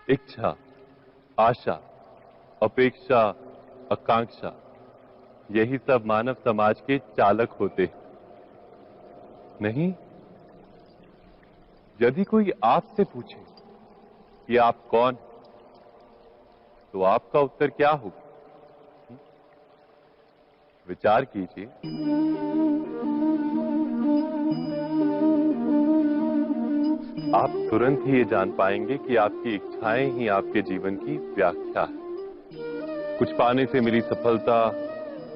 इच्छा, आशा, अपेक्षा, आकांक्षा, यही सब मानव समाज के चालक होते हैं। नहीं? यदि कोई आपसे पूछे कि आप कौन हैं, तो आपका उत्तर क्या होगा? विचार कीजिए। आप तुरंत ही ये जान पाएंगे कि आपकी इच्छाएं ही आपके जीवन की व्याख्या है। कुछ पाने से मिली सफलता,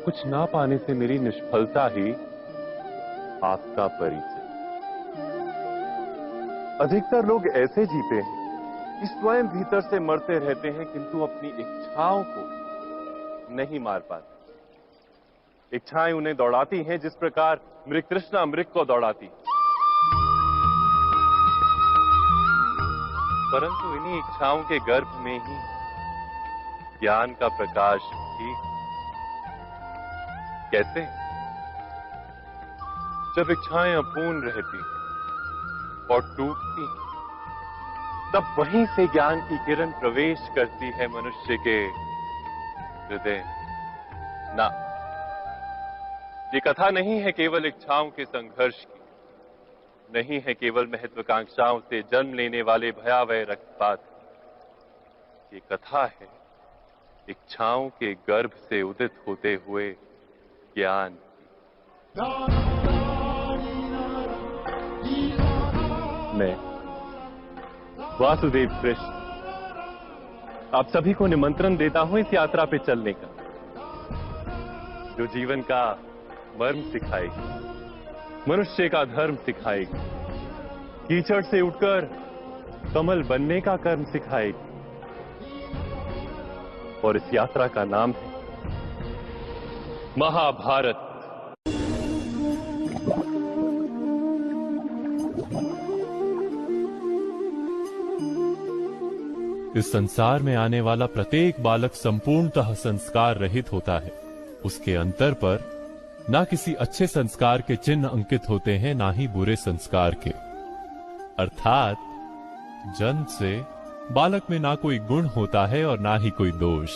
कुछ ना पाने से मिली निष्फलता ही आपका परिचय। अधिकतर लोग ऐसे जीते हैं कि स्वयं भीतर से मरते रहते हैं, किंतु अपनी इच्छाओं को नहीं मार पाते। इच्छाएं उन्हें दौड़ाती हैं जिस प्रकार मृग तृष्णा मृग को दौड़ाती। परंतु इन्हीं इच्छाओं के गर्भ में ही ज्ञान का प्रकाश भी। कैसे? जब इच्छाएं अपूर्ण रहती और टूटती, तब वहीं से ज्ञान की किरण प्रवेश करती है मनुष्य के हृदय। ना, ये कथा नहीं है केवल इच्छाओं के संघर्ष की, नहीं है केवल महत्वाकांक्षाओं से जन्म लेने वाले भयावह रक्तपात। ये कथा है इच्छाओं के गर्भ से उदित होते हुए ज्ञान की। मैं वासुदेव कृष्ण आप सभी को निमंत्रण देता हूं इस यात्रा पे चलने का, जो जीवन का मर्म सिखाएगी, मनुष्य का धर्म सिखाएगी, कीचड़ से उठकर कमल बनने का कर्म सिखाएगी। और इस यात्रा का नाम है महाभारत। इस संसार में आने वाला प्रत्येक बालक संपूर्णतः संस्कार रहित होता है। उसके अंतर पर ना किसी अच्छे संस्कार के चिन्ह अंकित होते हैं, ना ही बुरे संस्कार के। अर्थात जन्म से बालक में ना कोई गुण होता है और ना ही कोई दोष।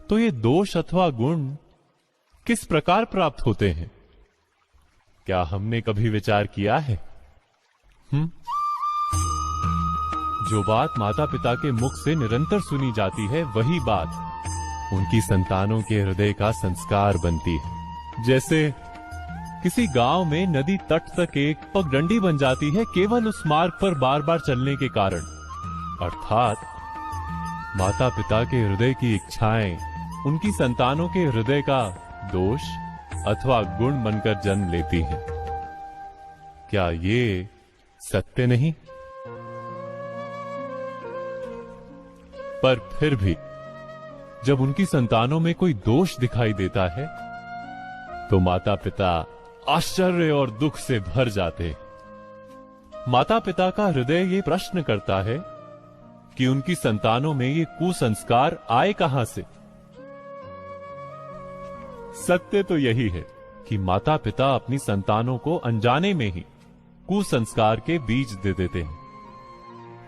तो ये दोष अथवा गुण किस प्रकार प्राप्त होते हैं? क्या हमने कभी विचार किया है? जो बात माता पिता के मुख से निरंतर सुनी जाती है, वही बात उनकी संतानों के हृदय का संस्कार बनती है। जैसे किसी गांव में नदी तट तक एक पगडंडी बन जाती है केवल उस मार्ग पर बार बार चलने के कारण। अर्थात माता पिता के हृदय की इच्छाएं उनकी संतानों के हृदय का दोष अथवा गुण बनकर जन्म लेती हैं। क्या ये सत्य नहीं? पर फिर भी जब उनकी संतानों में कोई दोष दिखाई देता है, तो माता पिता आश्चर्य और दुख से भर जाते। माता पिता का हृदय ये प्रश्न करता है कि उनकी संतानों में ये कुसंस्कार आए कहां से। सत्य तो यही है कि माता पिता अपनी संतानों को अनजाने में ही कुसंस्कार के बीज दे देते हैं,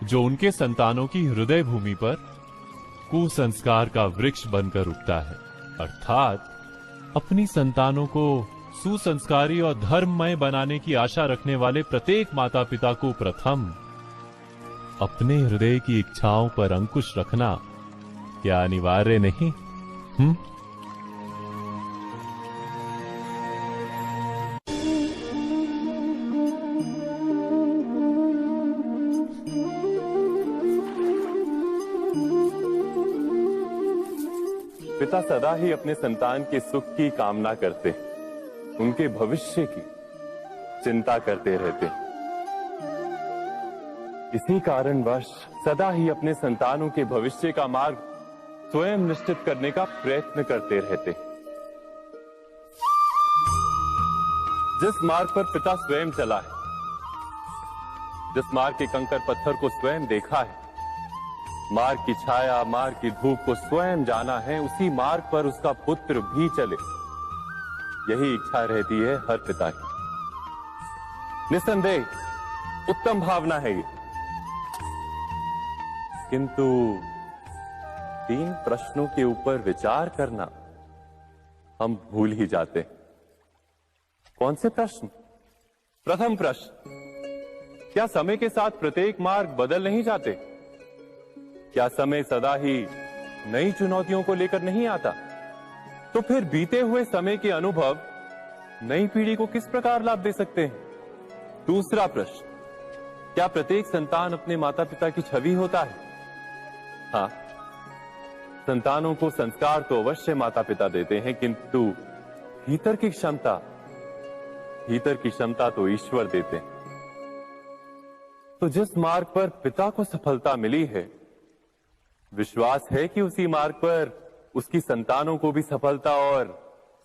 जो उनके संतानों की हृदय भूमि पर कुसंस्कार का वृक्ष बनकर उगता है। अर्थात अपनी संतानों को सुसंस्कारी और धर्ममय बनाने की आशा रखने वाले प्रत्येक माता पिता को प्रथम अपने हृदय की इच्छाओं पर अंकुश रखना क्या अनिवार्य नहीं? पिता सदा ही अपने संतान के सुख की कामना करते हैं, उनके भविष्य की चिंता करते रहते हैं। इसी कारणवश सदा ही अपने संतानों के भविष्य का मार्ग स्वयं निश्चित करने का प्रयत्न करते रहते हैं। जिस मार्ग पर पिता स्वयं चला है, जिस मार्ग के कंकर पत्थर को स्वयं देखा है, मार्ग की छाया, मार्ग की धूप को स्वयं जाना है, उसी मार्ग पर उसका पुत्र भी चले, यही इच्छा रहती है हर पिता की। निस्संदेह उत्तम भावना है ये। किंतु 3 प्रश्नों के ऊपर विचार करना हम भूल ही जाते हैं। कौन से प्रश्न? प्रथम प्रश्न, क्या समय के साथ प्रत्येक मार्ग बदल नहीं जाते? क्या समय सदा ही नई चुनौतियों को लेकर नहीं आता? तो फिर बीते हुए समय के अनुभव नई पीढ़ी को किस प्रकार लाभ दे सकते हैं? दूसरा प्रश्न, क्या प्रत्येक संतान अपने माता पिता की छवि होता है? हाँ, संतानों को संस्कार तो अवश्य माता पिता देते हैं, किंतु भीतर की क्षमता तो ईश्वर देते हैं। तो जिस मार्ग पर पिता को सफलता मिली है, विश्वास है कि उसी मार्ग पर उसकी संतानों को भी सफलता और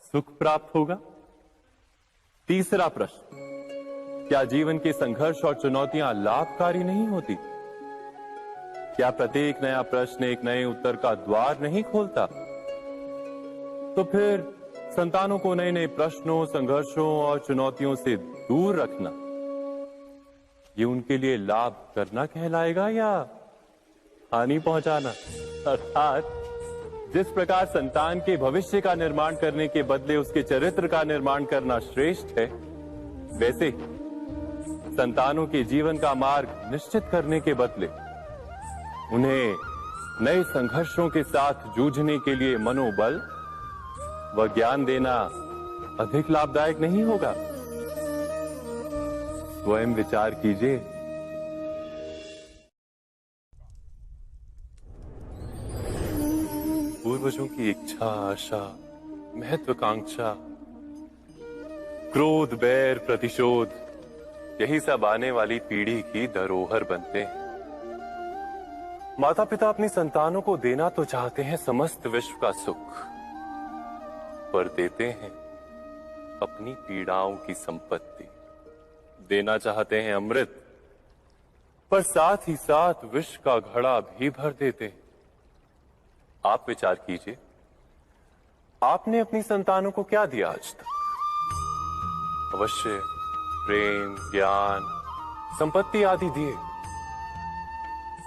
सुख प्राप्त होगा। तीसरा प्रश्न, क्या जीवन के संघर्ष और चुनौतियां लाभकारी नहीं होती? क्या प्रत्येक नया प्रश्न एक नए उत्तर का द्वार नहीं खोलता? तो फिर संतानों को नए नए प्रश्नों, संघर्षों और चुनौतियों से दूर रखना, ये उनके लिए लाभ करना कहलाएगा या हानि पहुंचाना? अर्थात जिस प्रकार संतान के भविष्य का निर्माण करने के बदले उसके चरित्र का निर्माण करना श्रेष्ठ है, वैसे ही संतानों के जीवन का मार्ग निश्चित करने के बदले उन्हें नए संघर्षों के साथ जूझने के लिए मनोबल व ज्ञान देना अधिक लाभदायक नहीं होगा? स्वयं विचार कीजिए। पूर्वजों की इच्छा, आशा, महत्वाकांक्षा, क्रोध, बैर, प्रतिशोध, यही सब आने वाली पीढ़ी की धरोहर बनते हैं। माता पिता अपनी संतानों को देना तो चाहते हैं समस्त विश्व का सुख, पर देते हैं अपनी पीड़ाओं की संपत्ति। देना चाहते हैं अमृत, पर साथ ही साथ विष का घड़ा भी भर देते हैं। आप विचार कीजिए, आपने अपनी संतानों को क्या दिया आज तक? अवश्य प्रेम, ज्ञान, संपत्ति आदि दिए,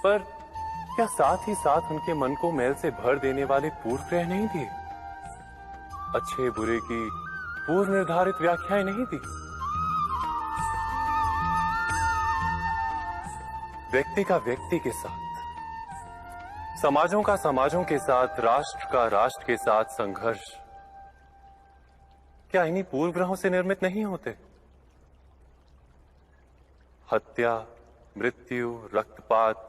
पर क्या साथ ही साथ उनके मन को मैल से भर देने वाले पूर्व ग्रह नहीं दिए? अच्छे बुरे की पूर्व निर्धारित व्याख्याएं नहीं दी? व्यक्ति का व्यक्ति के साथ, समाजों का समाजों के साथ, राष्ट्र का राष्ट्र के साथ संघर्ष क्या इन्हीं पूर्व ग्रहों से निर्मित नहीं होते? हत्या, मृत्यु, रक्तपात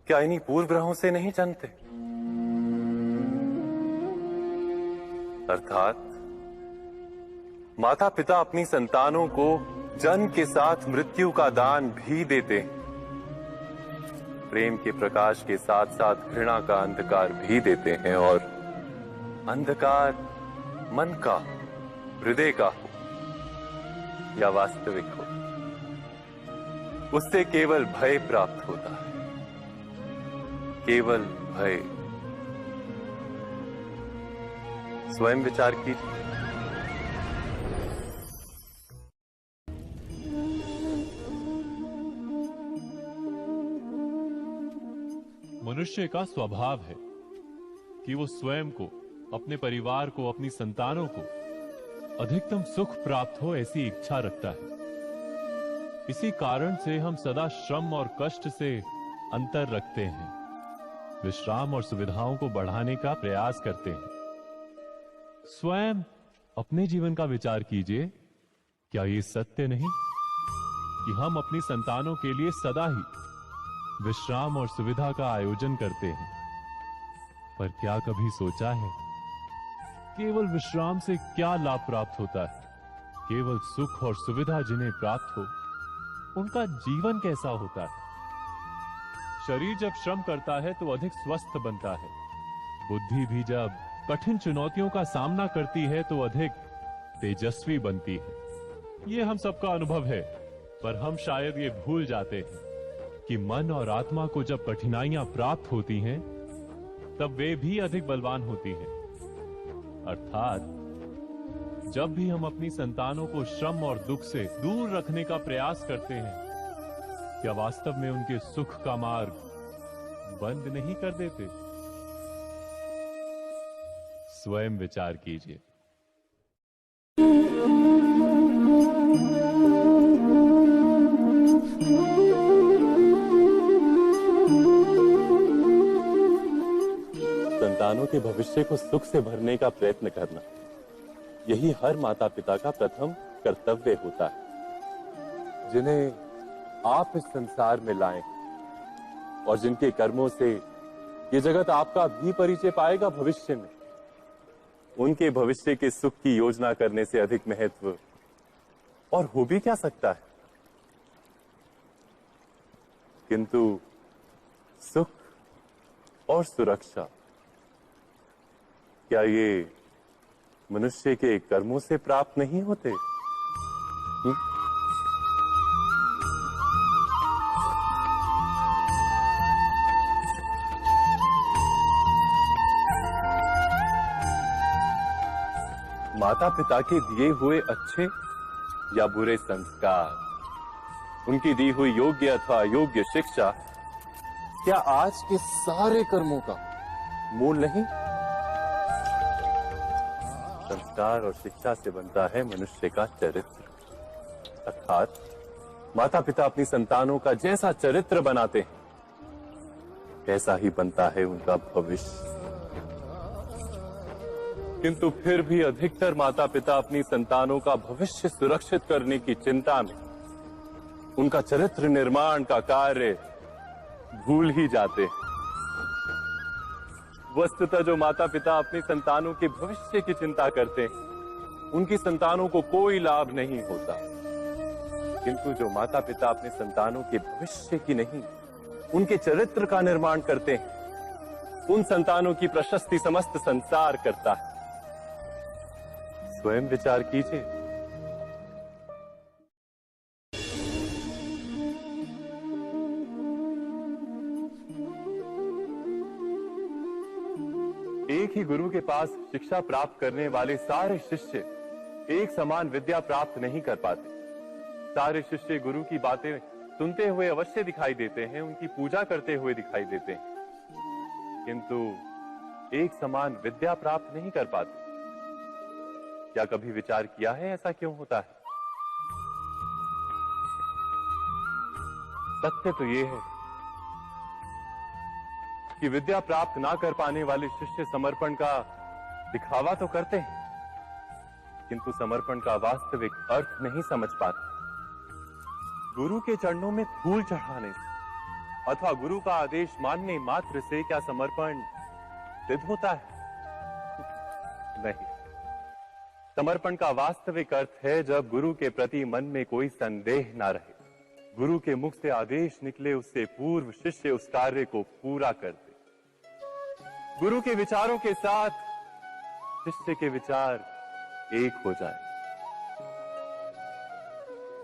क्या इन्हीं पूर्व ग्रहों से नहीं जन्मते? अर्थात माता पिता अपनी संतानों को जन्म के साथ मृत्यु का दान भी देते हैं। प्रेम के प्रकाश के साथ साथ घृणा का अंधकार भी देते हैं, और अंधकार मन का, हृदय का हो या वास्तविक हो, उससे केवल भय प्राप्त होता है, केवल भय। स्वयं विचार कीजिए। मनुष्य का स्वभाव है कि वो स्वयं को, अपने परिवार को, अपनी संतानों को अधिकतम सुख प्राप्त हो ऐसी इच्छा रखता है। इसी कारण से हम सदा श्रम और कष्ट से अंतर रखते हैं, विश्राम और सुविधाओं को बढ़ाने का प्रयास करते हैं। स्वयं अपने जीवन का विचार कीजिए, क्या ये सत्य नहीं कि हम अपनी संतानों के लिए सदा ही विश्राम और सुविधा का आयोजन करते हैं? पर क्या कभी सोचा है केवल विश्राम से क्या लाभ प्राप्त होता है? केवल सुख और सुविधा जिन्हें प्राप्त हो, उनका जीवन कैसा होता है? शरीर जब श्रम करता है तो अधिक स्वस्थ बनता है। बुद्धि भी जब कठिन चुनौतियों का सामना करती है तो अधिक तेजस्वी बनती है। ये हम सबका अनुभव है, पर हम शायद ये भूल जाते हैं कि मन और आत्मा को जब कठिनाइयां प्राप्त होती हैं, तब वे भी अधिक बलवान होती हैं। अर्थात जब भी हम अपनी संतानों को श्रम और दुख से दूर रखने का प्रयास करते हैं, क्या वास्तव में उनके सुख का मार्ग बंद नहीं कर देते। स्वयं विचार कीजिए। संतानों के भविष्य को सुख से भरने का प्रयत्न करना, यही हर माता पिता का प्रथम कर्तव्य होता है, जिन्हें आप इस संसार में लाएं और जिनके कर्मों से ये जगत आपका भी परिचय पाएगा भविष्य में। उनके भविष्य के सुख की योजना करने से अधिक महत्व और हो भी क्या सकता है। किंतु सुख और सुरक्षा, क्या ये मनुष्य के कर्मों से प्राप्त नहीं होते? माता पिता के दिए हुए अच्छे या बुरे संस्कार, उनकी दी हुई योग्य अथवा अयोग्य शिक्षा, क्या आज के सारे कर्मों का मूल नहीं? संस्कार और शिक्षा से बनता है मनुष्य का चरित्र। अर्थात माता पिता अपनी संतानों का जैसा चरित्र बनाते हैं, वैसा ही बनता है उनका भविष्य। किंतु फिर भी अधिकतर माता पिता अपनी संतानों का भविष्य सुरक्षित करने की चिंता में उनका चरित्र निर्माण का कार्य भूल ही जाते हैं। वस्तुतः जो माता पिता अपनी संतानों के भविष्य की चिंता करते हैं, उनकी संतानों को कोई लाभ नहीं होता। किंतु जो माता पिता अपने संतानों के भविष्य की नहीं, उनके चरित्र का निर्माण करते हैं, उन संतानों की प्रशस्ति समस्त संसार करता है। स्वयं विचार कीजिए। एक ही गुरु के पास शिक्षा प्राप्त करने वाले सारे शिष्य एक समान विद्या प्राप्त नहीं कर पाते। सारे शिष्य गुरु की बातें सुनते हुए अवश्य दिखाई देते हैं, उनकी पूजा करते हुए दिखाई देते हैं, किंतु एक समान विद्या प्राप्त नहीं कर पाते। क्या कभी विचार किया है ऐसा क्यों होता है? सत्य तो यह है कि विद्या प्राप्त ना कर पाने वाले शिष्य समर्पण का दिखावा तो करते हैं, किंतु समर्पण का वास्तविक अर्थ नहीं समझ पाते। गुरु के चरणों में फूल चढ़ाने से अथवा गुरु का आदेश मानने मात्र से क्या समर्पण सिद्ध होता है? नहीं। समर्पण का वास्तविक अर्थ है जब गुरु के प्रति मन में कोई संदेह ना रहे, गुरु के मुख से आदेश निकले उससे पूर्व शिष्य उस कार्य को पूरा कर दे। गुरु के विचारों के साथ शिष्य के विचार एक हो जाए।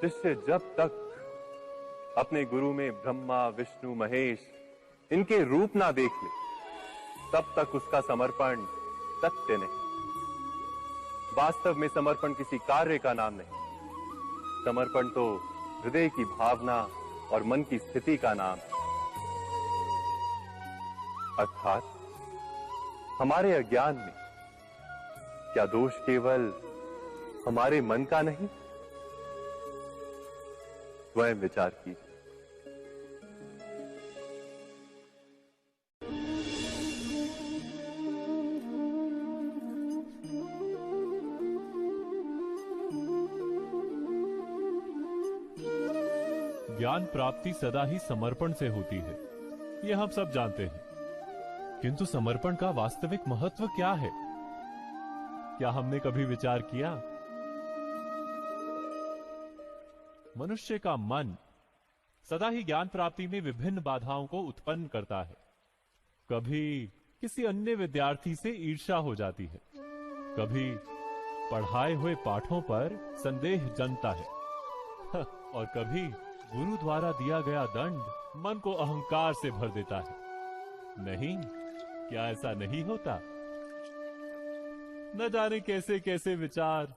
शिष्य जब तक अपने गुरु में ब्रह्मा विष्णु महेश इनके रूप ना देख ले, तब तक उसका समर्पण सत्य नहीं। वास्तव में समर्पण किसी कार्य का नाम नहीं, समर्पण तो हृदय की भावना और मन की स्थिति का नाम है। अर्थात हमारे अज्ञान में क्या दोष केवल हमारे मन का नहीं? स्वयं विचार कीजिए। ज्ञान प्राप्ति सदा ही समर्पण से होती है, यह हम सब जानते हैं। किंतु समर्पण का वास्तविक महत्व क्या है? क्या हमने कभी विचार किया? मनुष्य का मन सदा ही ज्ञान प्राप्ति में विभिन्न बाधाओं को उत्पन्न करता है। कभी किसी अन्य विद्यार्थी से ईर्ष्या हो जाती है, कभी पढ़ाए हुए पाठों पर संदेह जन्मता है और कभी गुरु द्वारा दिया गया दंड मन को अहंकार से भर देता है। नहीं, क्या ऐसा नहीं होता? न जाने कैसे कैसे विचार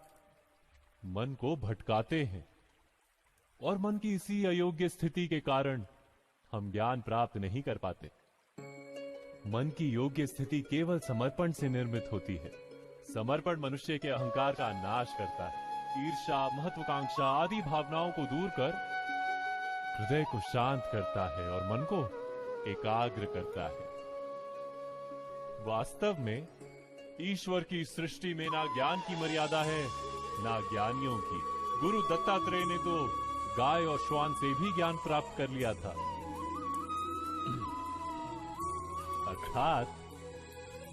मन को भटकाते हैं और मन की इसी अयोग्य स्थिति के कारण हम ज्ञान प्राप्त नहीं कर पाते। मन की योग्य स्थिति केवल समर्पण से निर्मित होती है। समर्पण मनुष्य के अहंकार का नाश करता है, ईर्ष्या, महत्वाकांक्षा आदि भावनाओं को दूर कर हृदय को शांत करता है और मन को एकाग्र करता है। वास्तव में ईश्वर की सृष्टि में ना ज्ञान की मर्यादा है ना ज्ञानियों की। गुरु दत्तात्रेय ने तो गाय और श्वान से भी ज्ञान प्राप्त कर लिया था। अर्थात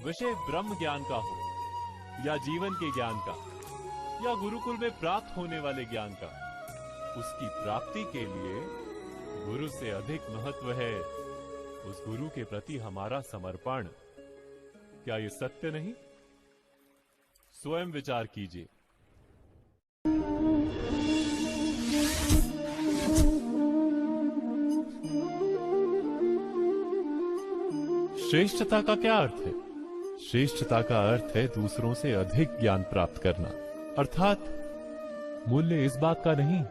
विषय ब्रह्म ज्ञान का हो या जीवन के ज्ञान का या गुरुकुल में प्राप्त होने वाले ज्ञान का, उसकी प्राप्ति के लिए गुरु से अधिक महत्व है उस गुरु के प्रति हमारा समर्पण। क्या ये सत्य नहीं? स्वयं विचार कीजिए। श्रेष्ठता का क्या अर्थ है? श्रेष्ठता का अर्थ है दूसरों से अधिक ज्ञान प्राप्त करना। अर्थात मूल्य इस बात का नहीं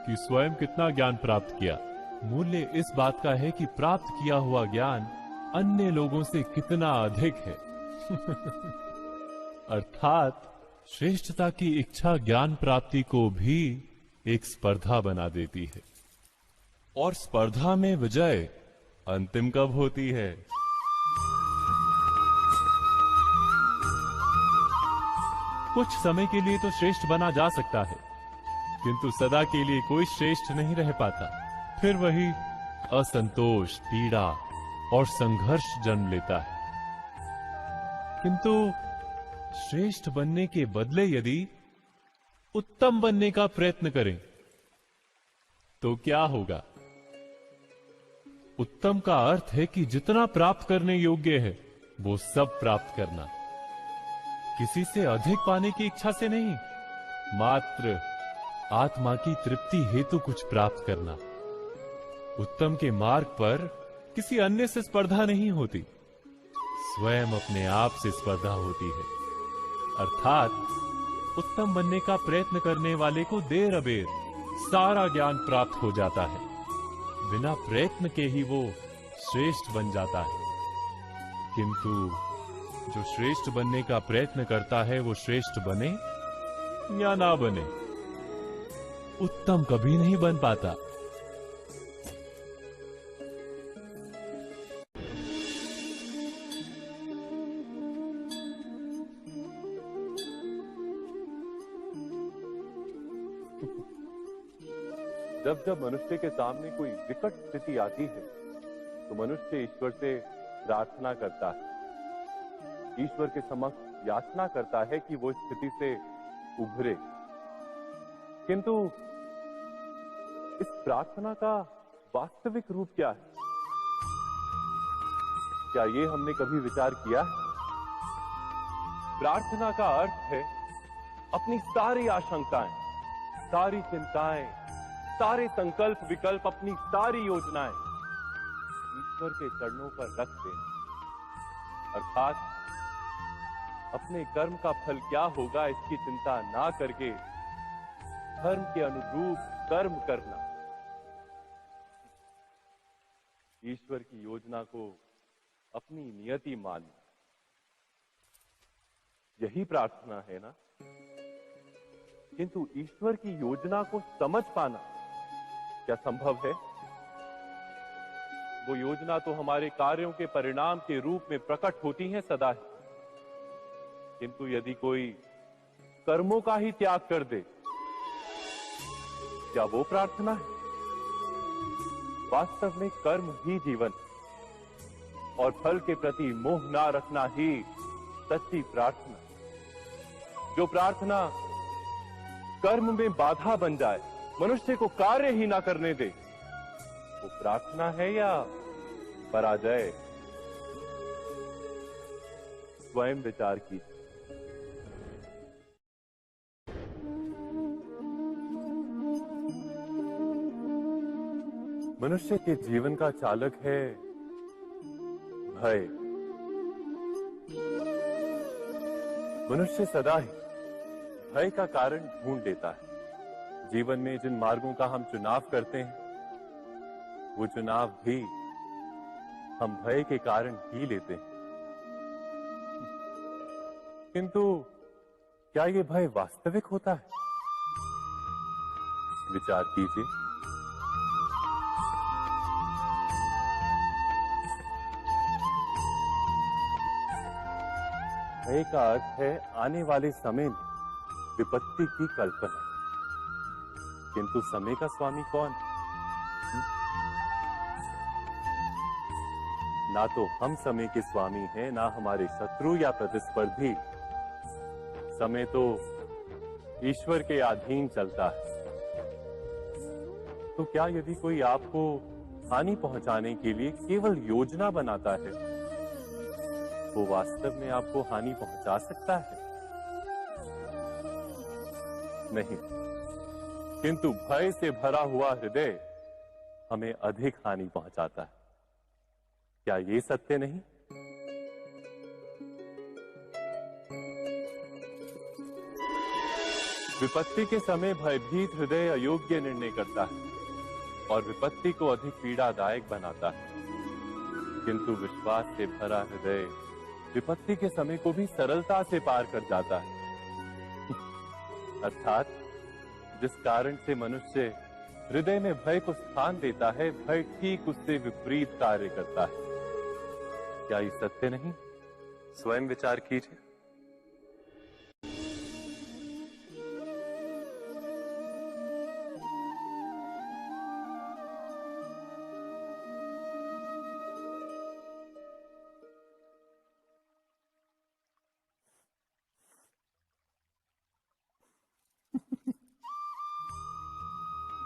कि स्वयं कितना ज्ञान प्राप्त किया, मूल्य इस बात का है कि प्राप्त किया हुआ ज्ञान अन्य लोगों से कितना अधिक है। अर्थात श्रेष्ठता की इच्छा ज्ञान प्राप्ति को भी एक स्पर्धा बना देती है। और स्पर्धा में विजय अंतिम कब होती है? कुछ समय के लिए तो श्रेष्ठ बना जा सकता है, किंतु सदा के लिए कोई श्रेष्ठ नहीं रह पाता। फिर वही असंतोष, पीड़ा और संघर्ष जन्म लेता है। किंतु श्रेष्ठ बनने के बदले यदि उत्तम बनने का प्रयत्न करें तो क्या होगा? उत्तम का अर्थ है कि जितना प्राप्त करने योग्य है वो सब प्राप्त करना, किसी से अधिक पाने की इच्छा से नहीं, मात्र आत्मा की तृप्ति हेतु कुछ प्राप्त करना। उत्तम के मार्ग पर किसी अन्य से स्पर्धा नहीं होती, स्वयं अपने आप से स्पर्धा होती है। अर्थात उत्तम बनने का प्रयत्न करने वाले को देर अबेर सारा ज्ञान प्राप्त हो जाता है, बिना प्रयत्न के ही वो श्रेष्ठ बन जाता है। किंतु जो श्रेष्ठ बनने का प्रयत्न करता है वो श्रेष्ठ बने या ना बने, उत्तम कभी नहीं बन पाता। जब जब मनुष्य के सामने कोई विकट स्थिति आती है तो मनुष्य ईश्वर से प्रार्थना करता है, ईश्वर के समक्ष याचना करता है कि वो स्थिति से उभरे। किंतु इस प्रार्थना का वास्तविक रूप क्या है? क्या ये हमने कभी विचार किया है? प्रार्थना का अर्थ है अपनी सारी आशंकाएं, सारी चिंताएं, सारे संकल्प विकल्प, अपनी सारी योजनाएं ईश्वर के चरणों पर रख देना। अर्थात अपने कर्म का फल क्या होगा इसकी चिंता ना करके धर्म के अनुरूप कर्म करना, ईश्वर की योजना को अपनी नियति मानना, यही प्रार्थना है ना। किंतु ईश्वर की योजना को समझ पाना क्या संभव है? वो योजना तो हमारे कार्यों के परिणाम के रूप में प्रकट होती है सदा ही, किंतु यदि कोई कर्मों का ही त्याग कर दे, क्या वो प्रार्थना है? वास्तव में कर्म ही जीवन और फल के प्रति मोह ना रखना ही सच्ची प्रार्थना। जो प्रार्थना कर्म में बाधा बन जाए, मनुष्य को कार्य ही ना करने दे, वो प्रार्थना है या पराजय? स्वयं विचार कीजिए। मनुष्य के जीवन का चालक है भय। मनुष्य सदा ही भय का कारण ढूंढ लेता है। जीवन में जिन मार्गों का हम चुनाव करते हैं, वो चुनाव भी हम भय के कारण ही लेते हैं। किंतु क्या ये भय वास्तविक होता है? विचार कीजिए। भय का अर्थ है आने वाले समय में विपत्ति की कल्पना। किंतु समय का स्वामी कौन? ना तो हम समय के स्वामी हैं, ना हमारे शत्रु या प्रतिस्पर्धी। समय तो ईश्वर के अधीन चलता है। तो क्या यदि कोई आपको हानि पहुंचाने के लिए केवल योजना बनाता है, वो वास्तव में आपको हानि पहुंचा सकता है? नहीं। किंतु भय से भरा हुआ हृदय हमें अधिक हानि पहुंचाता है। क्या ये सत्य नहीं? विपत्ति के समय भयभीत हृदय अयोग्य निर्णय करता है और विपत्ति को अधिक पीड़ादायक बनाता है। किंतु विश्वास से भरा हृदय विपत्ति के समय को भी सरलता से पार कर जाता है। अर्थात जिस कारण से मनुष्य हृदय में भय को स्थान देता है, भय ठीक उससे विपरीत कार्य करता है। क्या ये सत्य नहीं? स्वयं विचार कीजिए।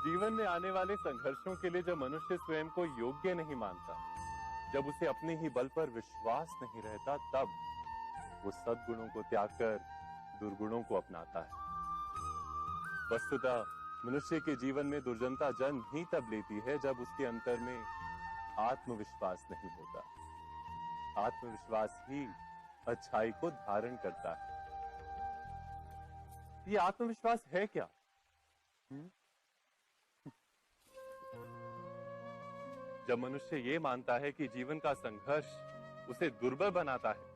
जीवन में आने वाले संघर्षों के लिए जब मनुष्य स्वयं को योग्य नहीं मानता, जब उसे अपने ही बल पर विश्वास नहीं रहता, तब वो सद्गुणों को त्याग कर दुर्गुणों को अपनाता है। वस्तुतः मनुष्य के जीवन में दुर्जनता जन्म ही तब लेती है जब उसके अंतर में आत्मविश्वास नहीं होता। आत्मविश्वास ही अच्छाई को धारण करता है। ये आत्मविश्वास है क्या? जब मनुष्य ये मानता है कि जीवन का संघर्ष उसे दुर्बल बनाता है,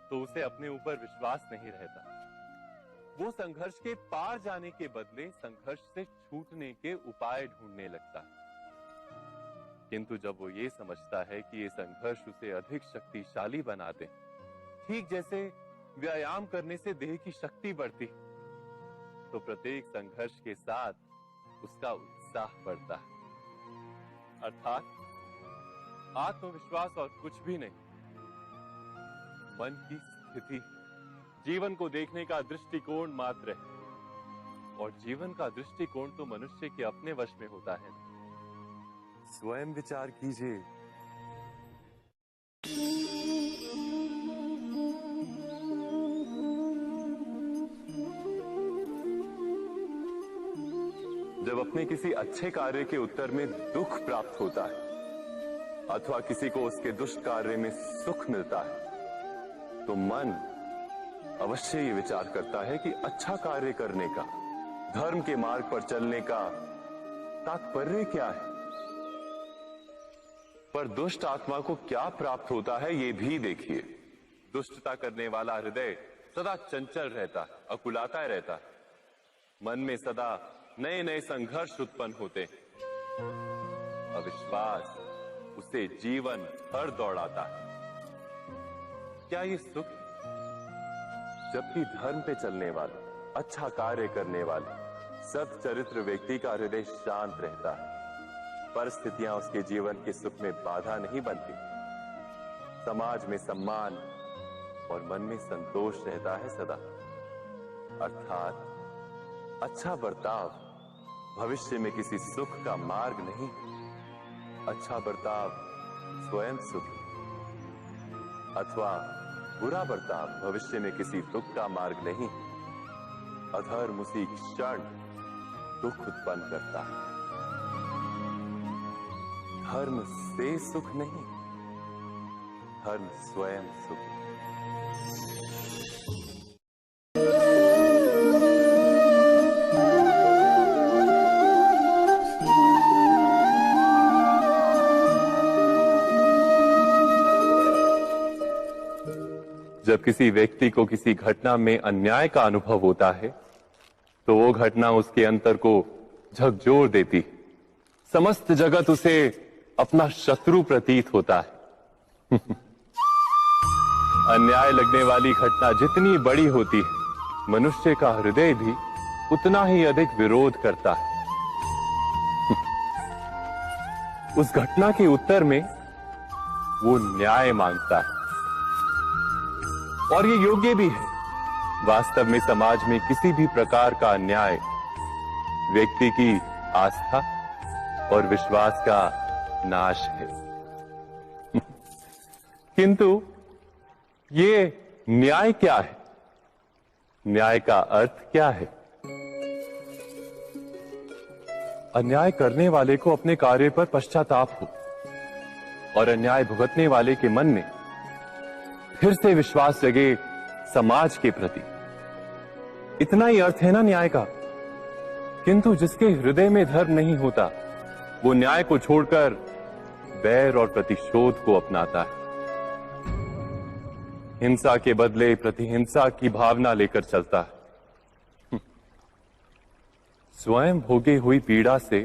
तो उसे अपने ऊपर विश्वास नहीं रहता। वो संघर्ष के पार जाने के बदले संघर्ष से छूटने के उपाय ढूंढने लगता है। किंतु जब वो ये समझता है कि ये संघर्ष उसे अधिक शक्तिशाली बनाते, ठीक जैसे व्यायाम करने से देह की शक्ति बढ़ती, तो प्रत्येक संघर्ष के साथ उसका उत्साह बढ़ता है। अर्थात आत्मविश्वास और कुछ भी नहीं, मन की स्थिति, जीवन को देखने का दृष्टिकोण मात्र है। और जीवन का दृष्टिकोण तो मनुष्य के अपने वश में होता है। स्वयं विचार कीजिए। जब अपने किसी अच्छे कार्य के उत्तर में दुख प्राप्त होता है अथवा किसी को उसके दुष्ट कार्य में सुख मिलता है, तो मन अवश्य ये विचार करता है कि अच्छा कार्य करने का, धर्म के मार्ग पर चलने का तात्पर्य क्या है। पर दुष्ट आत्मा को क्या प्राप्त होता है ये भी देखिए। दुष्टता करने वाला हृदय सदा चंचल रहता, अकुलाता रहता है। मन में सदा नए नए संघर्ष उत्पन्न होते। अविश्वास उसे जीवन भर दौड़ाता है। क्या ये सुख? जबकि धर्म पे चलने वाला, अच्छा कार्य करने वाला, सत् चरित्र व्यक्ति का हृदय शांत रहता है। परिस्थितियां उसके जीवन के सुख में बाधा नहीं बनती। समाज में सम्मान और मन में संतोष रहता है सदा। अर्थात अच्छा बर्ताव भविष्य में किसी सुख का मार्ग नहीं। अच्छा बर्ताव स्वयं सुख, अथवा बुरा बर्ताव भविष्य में किसी दुख का मार्ग नहीं। अधर्म उसी क्षण दुख उत्पन्न करता है। धर्म से सुख नहीं, धर्म स्वयं सुख। जब किसी व्यक्ति को किसी घटना में अन्याय का अनुभव होता है तो वो घटना उसके अंतर को झकझोर देती है। समस्त जगत उसे अपना शत्रु प्रतीत होता है। अन्याय लगने वाली घटना जितनी बड़ी होती है, मनुष्य का हृदय भी उतना ही अधिक विरोध करता है। उस घटना के उत्तर में वो न्याय मांगता है और ये योग्य भी है। वास्तव में समाज में किसी भी प्रकार का अन्याय व्यक्ति की आस्था और विश्वास का नाश है। किंतु ये न्याय क्या है? न्याय का अर्थ क्या है? अन्याय करने वाले को अपने कार्य पर पश्चाताप हो और अन्याय भुगतने वाले के मन में फिर से विश्वास जगे समाज के प्रति। इतना ही अर्थ है ना न्याय का। किंतु जिसके हृदय में धर्म नहीं होता वो न्याय को छोड़कर बैर और प्रतिशोध को अपनाता है। हिंसा के बदले प्रतिहिंसा की भावना लेकर चलता है। स्वयं भोगी हुई पीड़ा से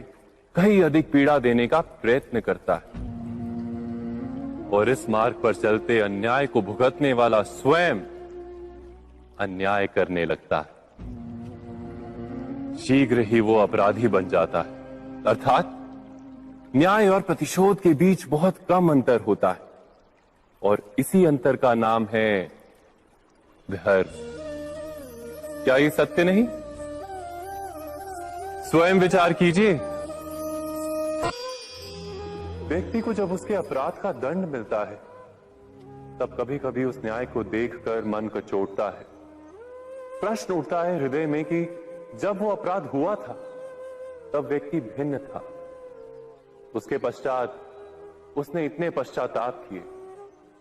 कहीं अधिक पीड़ा देने का प्रयत्न करता है और इस मार्ग पर चलते अन्याय को भुगतने वाला स्वयं अन्याय करने लगता है। शीघ्र ही वो अपराधी बन जाता है। अर्थात न्याय और प्रतिशोध के बीच बहुत कम अंतर होता है और इसी अंतर का नाम है धर्म। क्या ये सत्य नहीं? स्वयं विचार कीजिए। व्यक्ति को जब उसके अपराध का दंड मिलता है तब कभी कभी उस न्याय को देखकर मन कचोटता है। प्रश्न उठता है हृदय में कि जब वो अपराध हुआ था तब व्यक्ति भिन्न था। उसके पश्चात उसने इतने पश्चाताप किए,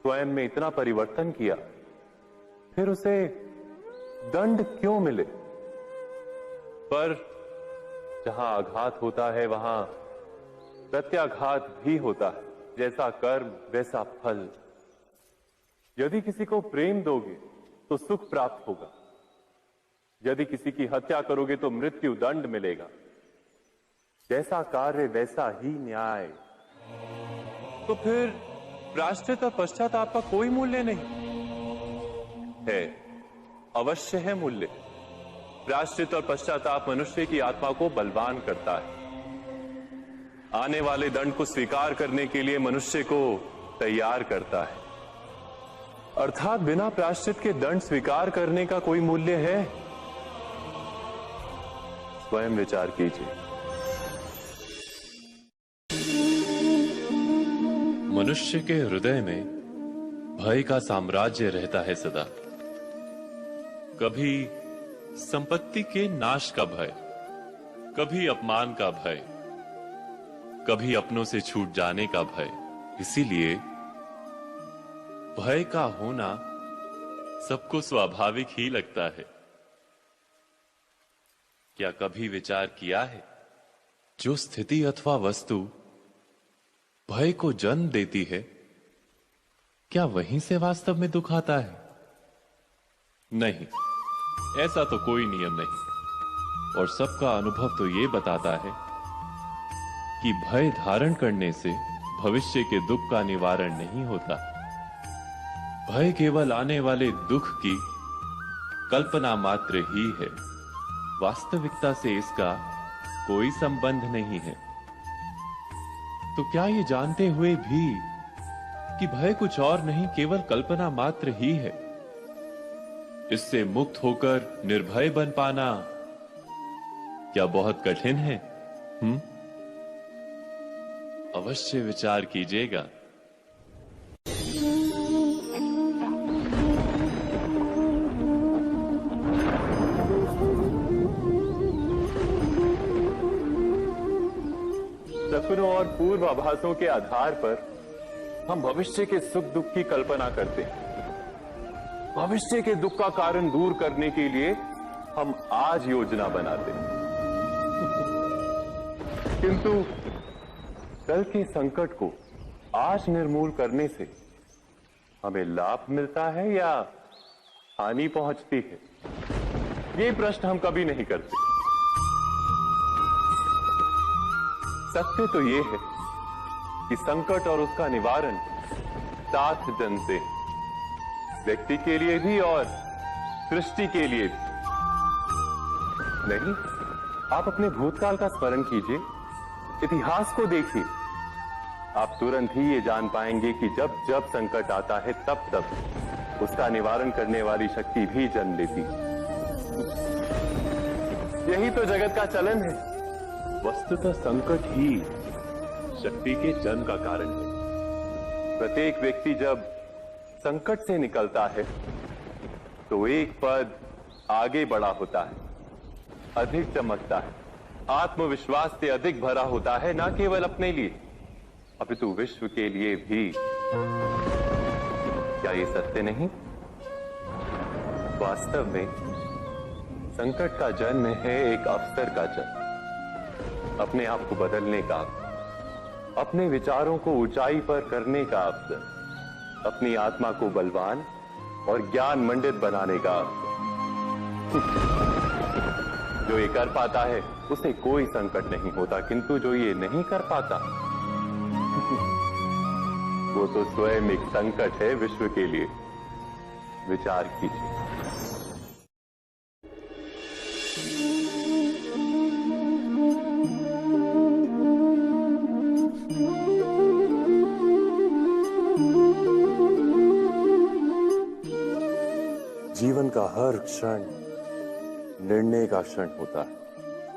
स्वयं में इतना परिवर्तन किया, फिर उसे दंड क्यों मिले? पर जहां आघात होता है वहां प्रत्याघात भी होता है। जैसा कर्म वैसा फल। यदि किसी को प्रेम दोगे तो सुख प्राप्त होगा, यदि किसी की हत्या करोगे तो मृत्यु दंड मिलेगा। जैसा कार्य वैसा ही न्याय। तो फिर प्रायश्चित और पश्चाताप का कोई मूल्य नहीं है? अवश्य है मूल्य। प्रायश्चित और पश्चाताप मनुष्य की आत्मा को बलवान करता है। आने वाले दंड को स्वीकार करने के लिए मनुष्य को तैयार करता है। अर्थात बिना प्रायश्चित के दंड स्वीकार करने का कोई मूल्य है? स्वयं विचार कीजिए। मनुष्य के हृदय में भय का साम्राज्य रहता है सदा। कभी संपत्ति के नाश का भय, कभी अपमान का भय, कभी अपनों से छूट जाने का भय। इसीलिए भय का होना सबको स्वाभाविक ही लगता है। क्या कभी विचार किया है, जो स्थिति अथवा वस्तु भय को जन्म देती है, क्या वहीं से वास्तव में दुख आता है? नहीं, ऐसा तो कोई नियम नहीं। और सबका अनुभव तो यह बताता है कि भय धारण करने से भविष्य के दुख का निवारण नहीं होता। भय केवल आने वाले दुख की कल्पना मात्र ही है। वास्तविकता से इसका कोई संबंध नहीं है। तो क्या ये जानते हुए भी कि भय कुछ और नहीं, केवल कल्पना मात्र ही है, इससे मुक्त होकर निर्भय बन पाना क्या बहुत कठिन है? अवश्य विचार कीजिएगा। सपनों और पूर्वाभासों के आधार पर हम भविष्य के सुख दुख की कल्पना करते हैं। भविष्य के दुख का कारण दूर करने के लिए हम आज योजना बनाते हैं। किंतु कल के संकट को आज निर्मूल करने से हमें लाभ मिलता है या हानि पहुंचती है? ये प्रश्न हम कभी नहीं करते। सत्य तो ये है कि संकट और उसका निवारण साथ जन से, व्यक्ति के लिए भी और सृष्टि के लिए भी। नहीं, आप अपने भूतकाल का स्मरण कीजिए, इतिहास को देखिए। आप तुरंत ही ये जान पाएंगे कि जब जब संकट आता है तब तब उसका निवारण करने वाली शक्ति भी जन्म लेती है। यही तो जगत का चलन है। वस्तुतः संकट ही शक्ति के जन्म का कारण है। प्रत्येक व्यक्ति जब संकट से निकलता है तो एक पद आगे बढ़ा होता है, अधिक चमकता है, आत्मविश्वास से अधिक भरा होता है, न केवल अपने लिए अपितु विश्व के लिए भी। क्या ये सत्य नहीं? वास्तव में संकट का जन्म है एक अवसर का जन्म, अपने आप को बदलने का, अपने विचारों को ऊंचाई पर करने का अवसर, अपनी आत्मा को बलवान और ज्ञान मंडित बनाने का अवसर। जो ये कर पाता है उसे कोई संकट नहीं होता, किंतु जो ये नहीं कर पाता वो तो स्वयं एक संकट है विश्व के लिए। विचार कीजिए। जीवन का हर क्षण निर्णय का क्षण होता है।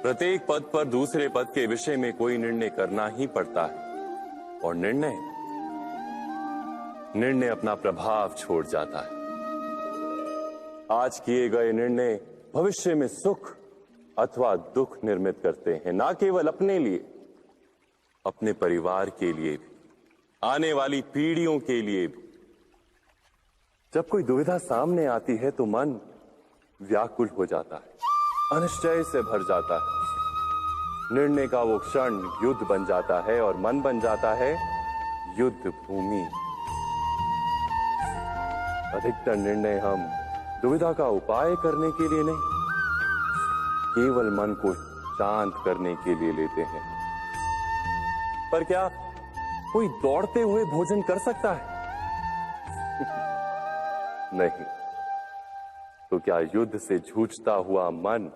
प्रत्येक पद पर दूसरे पद के विषय में कोई निर्णय करना ही पड़ता है, और निर्णय अपना प्रभाव छोड़ जाता है। आज किए गए निर्णय भविष्य में सुख अथवा दुख निर्मित करते हैं, ना केवल अपने लिए, अपने परिवार के लिए भी, आने वाली पीढ़ियों के लिए भी। जब कोई दुविधा सामने आती है तो मन व्याकुल हो जाता है, अनिश्चय से भर जाता है। निर्णय का वो क्षण युद्ध बन जाता है और मन बन जाता है युद्ध भूमि। अधिकतर निर्णय हम दुविधा का उपाय करने के लिए नहीं, केवल मन को शांत करने के लिए लेते हैं। पर क्या कोई दौड़ते हुए भोजन कर सकता है? नहीं। तो क्या युद्ध से जूझता हुआ मन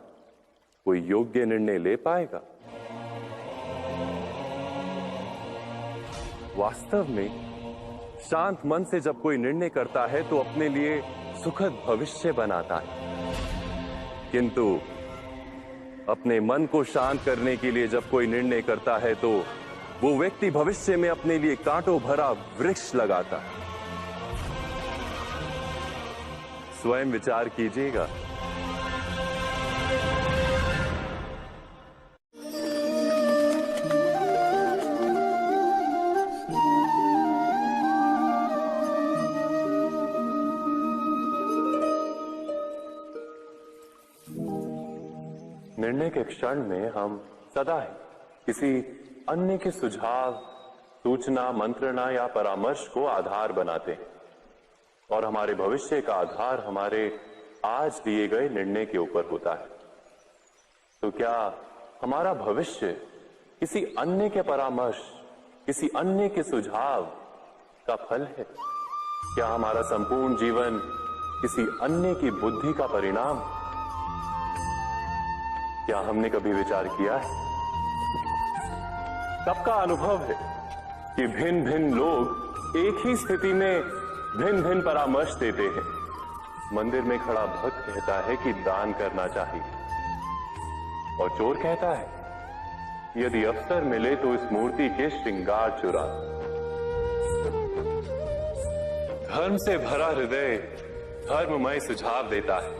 कोई योग्य निर्णय ले पाएगा? वास्तव में शांत मन से जब कोई निर्णय करता है तो अपने लिए सुखद भविष्य बनाता है, किंतु अपने मन को शांत करने के लिए जब कोई निर्णय करता है तो वो व्यक्ति भविष्य में अपने लिए कांटों भरा वृक्ष लगाता है। स्वयं विचार कीजिएगा। निर्णय के क्षण में हम सदा ही किसी अन्य के सुझाव, सूचना, मंत्रणा या परामर्श को आधार बनाते हैं, और हमारे भविष्य का आधार हमारे आज लिए गए निर्णय के ऊपर होता है। तो क्या हमारा भविष्य किसी अन्य के परामर्श, किसी अन्य के सुझाव का फल है? क्या हमारा संपूर्ण जीवन किसी अन्य की बुद्धि का परिणाम? क्या हमने कभी विचार किया है? सबका अनुभव है कि भिन्न भिन्न लोग एक ही स्थिति में भिन्न भिन्न परामर्श देते हैं। मंदिर में खड़ा भक्त कहता है कि दान करना चाहिए, और चोर कहता है यदि अवसर मिले तो इस मूर्ति के श्रृंगार चुरा। धर्म से भरा हृदय धर्ममय सुझाव देता है,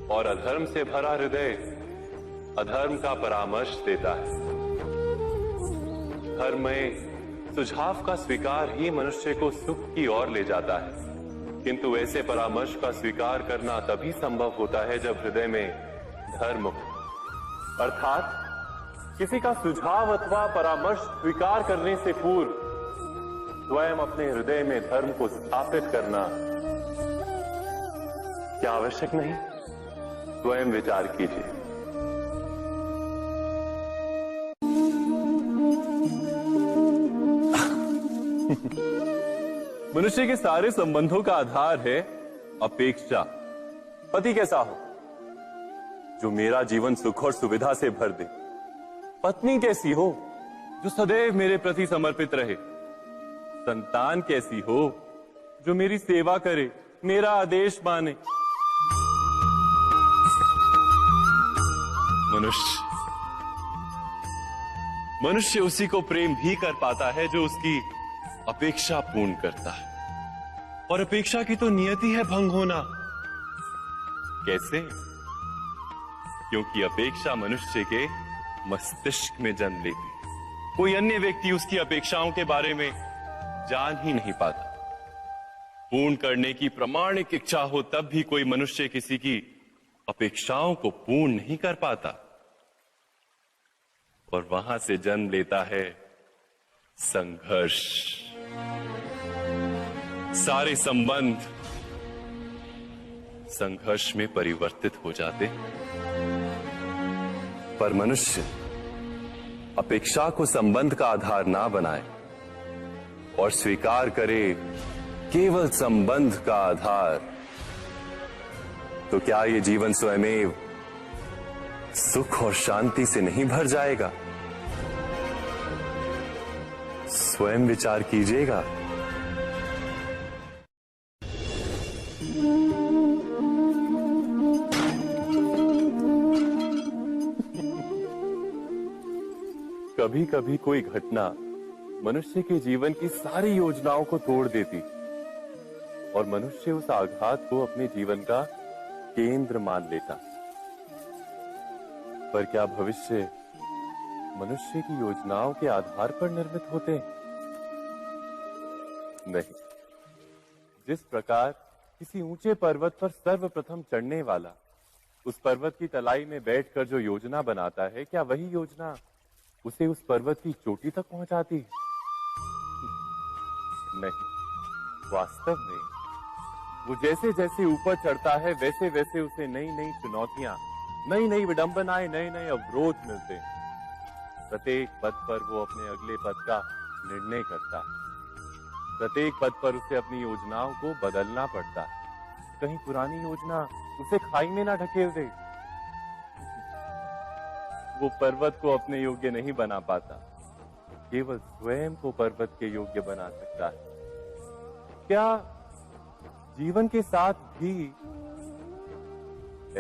और अधर्म से भरा हृदय अधर्म का परामर्श देता है। धर्ममय सुझाव का स्वीकार ही मनुष्य को सुख की ओर ले जाता है, किंतु ऐसे परामर्श का स्वीकार करना तभी संभव होता है जब हृदय में धर्म हो। अर्थात किसी का सुझाव अथवा परामर्श स्वीकार करने से पूर्व स्वयं अपने हृदय में धर्म को स्थापित करना क्या आवश्यक नहीं? स्वयं विचार कीजिए। मनुष्य के सारे संबंधों का आधार है अपेक्षा। पति कैसा हो? जो मेरा जीवन सुख और सुविधा से भर दे। पत्नी कैसी हो? जो सदैव मेरे प्रति समर्पित रहे। संतान कैसी हो? जो मेरी सेवा करे, मेरा आदेश माने। मनुष्य उसी को प्रेम भी कर पाता है जो उसकी अपेक्षा पूर्ण करता है। और अपेक्षा की तो नियति है भंग होना। कैसे? क्योंकि अपेक्षा मनुष्य के मस्तिष्क में जन्म लेती है। कोई अन्य व्यक्ति उसकी अपेक्षाओं के बारे में जान ही नहीं पाता। पूर्ण करने की प्रामाणिक इच्छा हो तब भी कोई मनुष्य किसी की अपेक्षाओं को पूर्ण नहीं कर पाता। और वहां से जन्म लेता है संघर्ष। सारे संबंध संघर्ष में परिवर्तित हो जाते। पर मनुष्य अपेक्षा को संबंध का आधार ना बनाए और स्वीकार करे केवल संबंध का आधार, तो क्या ये जीवन स्वयमेव सुख और शांति से नहीं भर जाएगा? स्वयं विचार कीजिएगा। कभी कभी कोई घटना मनुष्य के जीवन की सारी योजनाओं को तोड़ देती और मनुष्य उस आघात को अपने जीवन का केंद्र मान लेता। पर क्या भविष्य मनुष्य की योजनाओं के आधार पर निर्मित होते हैं? नहीं। जिस प्रकार किसी ऊंचे पर्वत पर सर्वप्रथम चढ़ने वाला उस पर्वत की तलाई में बैठकर जो योजना बनाता है, क्या वही योजना उसे उस पर्वत की चोटी तक पहुंचाती है? नहीं। वास्तव में वो जैसे जैसे ऊपर चढ़ता है वैसे वैसे उसे नई नई चुनौतियां, नई नई विडंबनाएं, नए नए अवरोध मिलते हैं। प्रत्येक पद पर वो अपने अगले पद का निर्णय करता है। प्रत्येक पद पर उसे अपनी योजनाओं को बदलना पड़ता है। कहीं पुरानी योजना उसे खाई में ना ढकेल दे। वो पर्वत को अपने योग्य नहीं बना पाता, केवल स्वयं को पर्वत के योग्य बना सकता है। क्या जीवन के साथ भी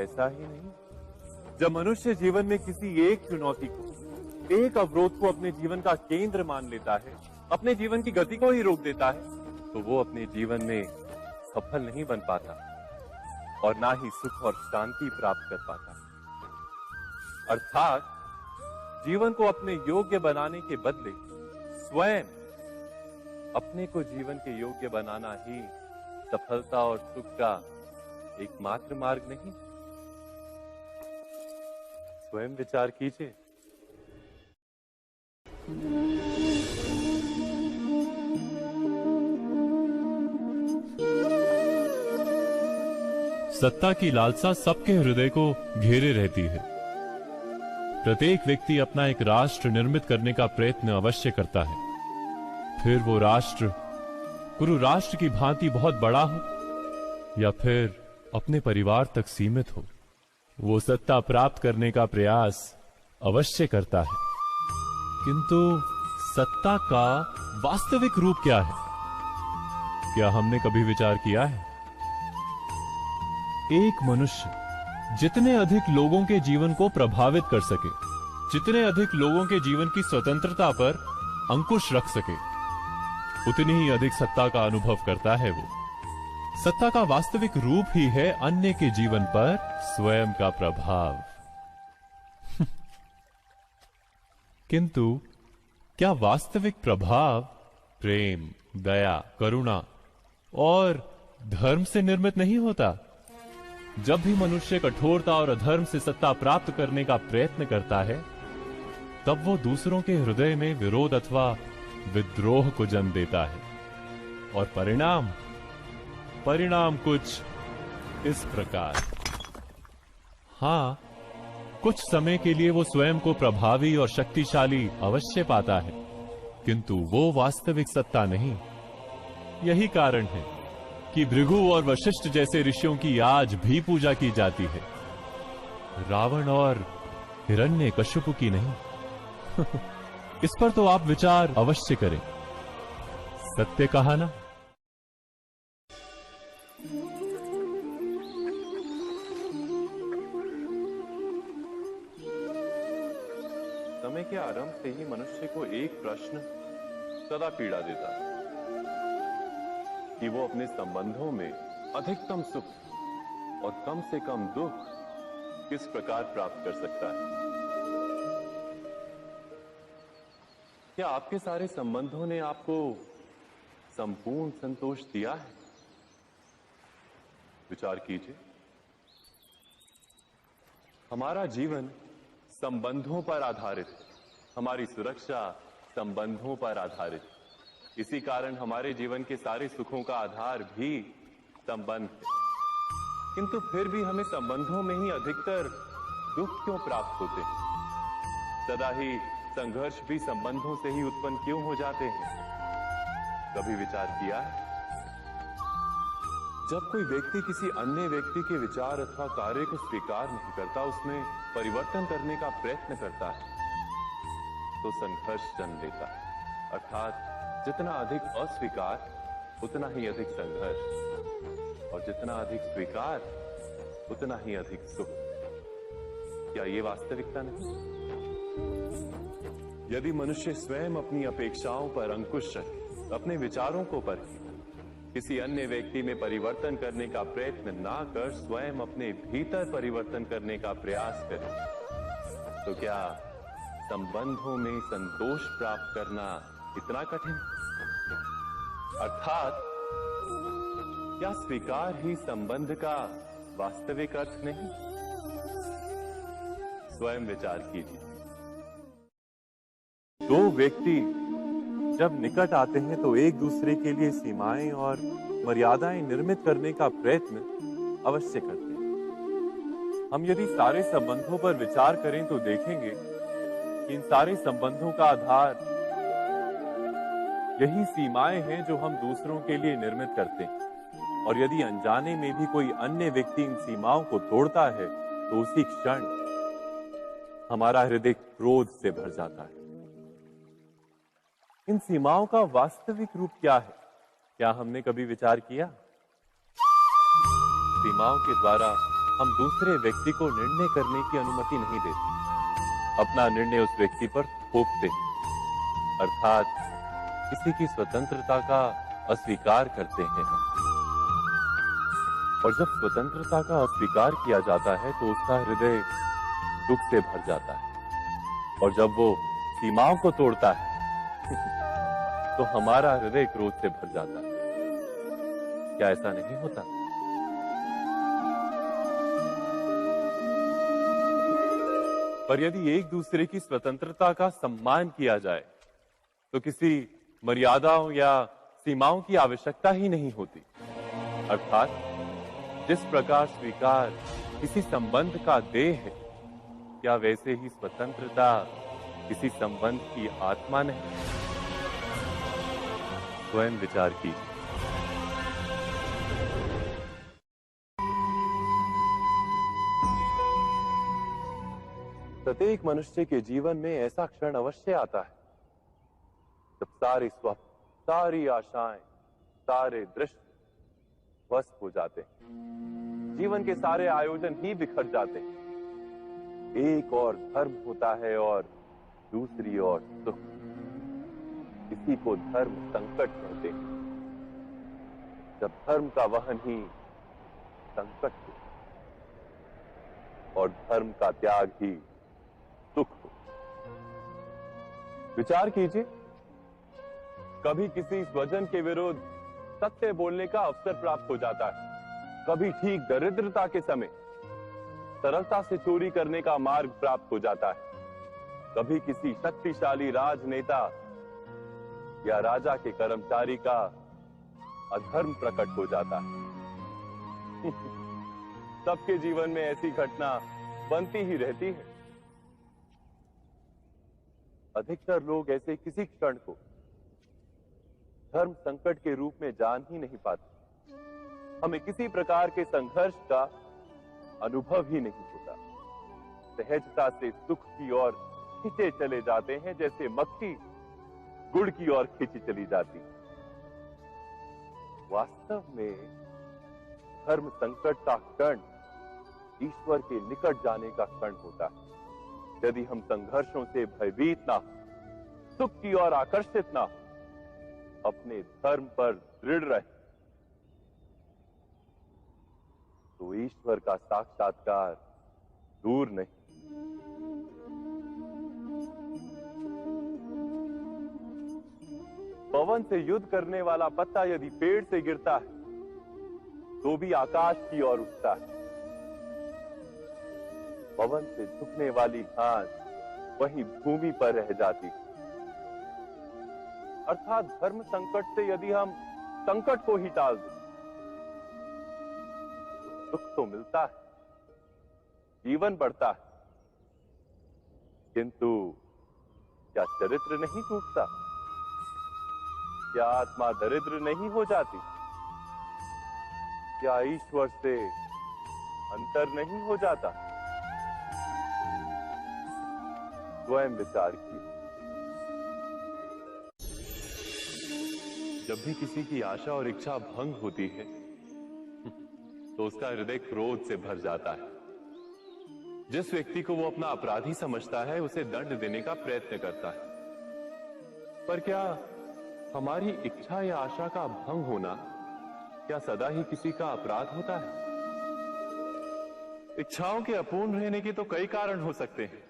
ऐसा ही नहीं? जब मनुष्य जीवन में किसी एक चुनौती को, एक अवरोध को अपने जीवन का केंद्र मान लेता है, अपने जीवन की गति को ही रोक देता है, तो वो अपने जीवन में सफल नहीं बन पाता और ना ही सुख और शांति प्राप्त कर पाता। अर्थात जीवन को अपने योग्य बनाने के बदले स्वयं अपने को जीवन के योग्य बनाना ही सफलता और सुख का एकमात्र मार्ग नहीं। स्वयं विचार कीजिए। सत्ता की लालसा सबके हृदय को घेरे रहती है। प्रत्येक व्यक्ति अपना एक राष्ट्र निर्मित करने का प्रयत्न अवश्य करता है। फिर वो राष्ट्र गुरु राष्ट्र की भांति बहुत बड़ा हो या फिर अपने परिवार तक सीमित हो, वो सत्ता प्राप्त करने का प्रयास अवश्य करता है। किंतु सत्ता का वास्तविक रूप क्या है? क्या हमने कभी विचार किया है? एक मनुष्य जितने अधिक लोगों के जीवन को प्रभावित कर सके, जितने अधिक लोगों के जीवन की स्वतंत्रता पर अंकुश रख सके, उतनी ही अधिक सत्ता का अनुभव करता है वो। सत्ता का वास्तविक रूप ही है अन्य के जीवन पर स्वयं का प्रभाव। किंतु क्या वास्तविक प्रभाव प्रेम, दया, करुणा और धर्म से निर्मित नहीं होता? जब भी मनुष्य कठोरता और अधर्म से सत्ता प्राप्त करने का प्रयत्न करता है, तब वो दूसरों के हृदय में विरोध अथवा विद्रोह को जन्म देता है। और परिणाम कुछ इस प्रकार। हाँ, कुछ समय के लिए वो स्वयं को प्रभावी और शक्तिशाली अवश्य पाता है, किंतु वो वास्तविक सत्ता नहीं। यही कारण है कि भृगु और वशिष्ठ जैसे ऋषियों की आज भी पूजा की जाती है, रावण और हिरण्यकश्यप की नहीं। इस पर तो आप विचार अवश्य करें। सत्य कहा ना। समय के आरंभ से ही मनुष्य को एक प्रश्न सदा पीड़ा देता है कि वो अपने संबंधों में अधिकतम सुख और कम से कम दुख किस प्रकार प्राप्त कर सकता है। क्या आपके सारे संबंधों ने आपको संपूर्ण संतोष दिया है? विचार कीजिए। हमारा जीवन संबंधों पर आधारित है, हमारी सुरक्षा संबंधों पर आधारित है। इसी कारण हमारे जीवन के सारे सुखों का आधार भी संबंध है। किंतु फिर भी हमें संबंधों में ही अधिकतर दुख क्यों प्राप्त होते हैं? सदा ही संघर्ष भी संबंधों से ही उत्पन्न क्यों हो जाते हैं? कभी विचार किया है? जब कोई व्यक्ति किसी अन्य व्यक्ति के विचार अथवा कार्य को स्वीकार नहीं करता, उसमें परिवर्तन करने का प्रयत्न करता है, तो संघर्ष जन्म लेता है। अर्थात जितना अधिक अस्वीकार उतना ही अधिक संघर्ष, और जितना अधिक स्वीकार उतना ही अधिक सुख। क्या ये वास्तविकता नहीं? यदि मनुष्य स्वयं अपनी अपेक्षाओं पर अंकुश रखे, अपने विचारों को परखे, किसी अन्य व्यक्ति में परिवर्तन करने का प्रयत्न ना कर स्वयं अपने भीतर परिवर्तन करने का प्रयास करे, तो क्या संबंधों में संतोष प्राप्त करना इतना कठिन? अर्थात क्या स्वीकार ही संबंध का वास्तविक अर्थ नहीं? स्वयं विचार कीजिए। दो व्यक्ति जब निकट आते हैं तो एक दूसरे के लिए सीमाएं और मर्यादाएं निर्मित करने का प्रयत्न अवश्य करते हैं। हम यदि सारे संबंधों पर विचार करें तो देखेंगे कि इन सारे संबंधों का आधार यही सीमाएं हैं जो हम दूसरों के लिए निर्मित करते हैं। और यदि अनजाने में भी कोई अन्य व्यक्ति इन सीमाओं को तोड़ता है तो उसी क्षण हमारा हृदय क्रोध से भर जाता है। इन सीमाओं का वास्तविक रूप क्या है? क्या हमने कभी विचार किया? सीमाओं के द्वारा हम दूसरे व्यक्ति को निर्णय करने की अनुमति नहीं देते, अपना निर्णय उस व्यक्ति पर थोपते हैं, अर्थात किसी की स्वतंत्रता का अस्वीकार करते हैं हम। और जब स्वतंत्रता का अस्वीकार किया जाता है तो उसका हृदय दुख से भर जाता है, और जब वो सीमाओं को तोड़ता है तो हमारा हृदय क्रोध से भर जाता है। क्या ऐसा नहीं होता? पर यदि एक दूसरे की स्वतंत्रता का सम्मान किया जाए तो किसी मर्यादाओं या सीमाओं की आवश्यकता ही नहीं होती। अर्थात जिस प्रकार स्वीकार किसी संबंध का देह है, क्या वैसे ही स्वतंत्रता किसी संबंध की आत्मा नहीं? स्वयं विचार कीजिए। प्रत्येक मनुष्य के जीवन में ऐसा क्षण अवश्य आता है जब सारे स्वप्न, सारी आशाएं, सारे दृश्य ध्वस्त हो जाते हैं। जीवन के सारे आयोजन ही बिखर जाते हैं। एक और धर्म होता है और दूसरी ओर सुख। किसी को धर्म संकट कहते हैं, जब धर्म का वहन ही संकट हो और धर्म का त्याग ही सुख हो। विचार कीजिए, कभी किसी स्वजन के विरुद्ध सत्य बोलने का अवसर प्राप्त हो जाता है, कभी ठीक दरिद्रता के समय सरलता से चोरी करने का मार्ग प्राप्त हो जाता है, कभी किसी शक्तिशाली राजनेता या राजा के कर्मचारी का अधर्म प्रकट हो जाता है। सबके जीवन में ऐसी घटना बनती ही रहती है। अधिकतर लोग ऐसे किसी क्षण को धर्म संकट के रूप में जान ही नहीं पाते। हमें किसी प्रकार के संघर्ष का अनुभव ही नहीं होता। सहजता से सुख की ओर खींचे चले जाते हैं, जैसे मक्खी गुड़ की ओर खींची चली जाती। वास्तव में धर्म संकट का क्षण ईश्वर के निकट जाने का क्षण होता है। यदि हम संघर्षों से भयभीत ना हो, सुख की ओर आकर्षित ना हो, अपने धर्म पर दृढ़ रहे, तो ईश्वर का साक्षात्कार दूर नहीं। पवन से युद्ध करने वाला पत्ता यदि पेड़ से गिरता है तो भी आकाश की ओर उठता है। पवन से झुकने वाली घास वहीं भूमि पर रह जाती है। अर्थात धर्म संकट से यदि हम संकट को ही टाल दें तो सुख तो मिलता है, जीवन बढ़ता है, किंतु क्या चरित्र नहीं टूटता? क्या आत्मा दरिद्र नहीं हो जाती? क्या ईश्वर से अंतर नहीं हो जाता? स्वयं विचार कीजिए। जब भी किसी की आशा और इच्छा भंग होती है तो उसका हृदय क्रोध से भर जाता है। जिस व्यक्ति को वो अपना अपराधी समझता है उसे दंड देने का प्रयत्न करता है। पर क्या हमारी इच्छा या आशा का भंग होना क्या सदा ही किसी का अपराध होता है? इच्छाओं के अपूर्ण रहने के तो कई कारण हो सकते हैं।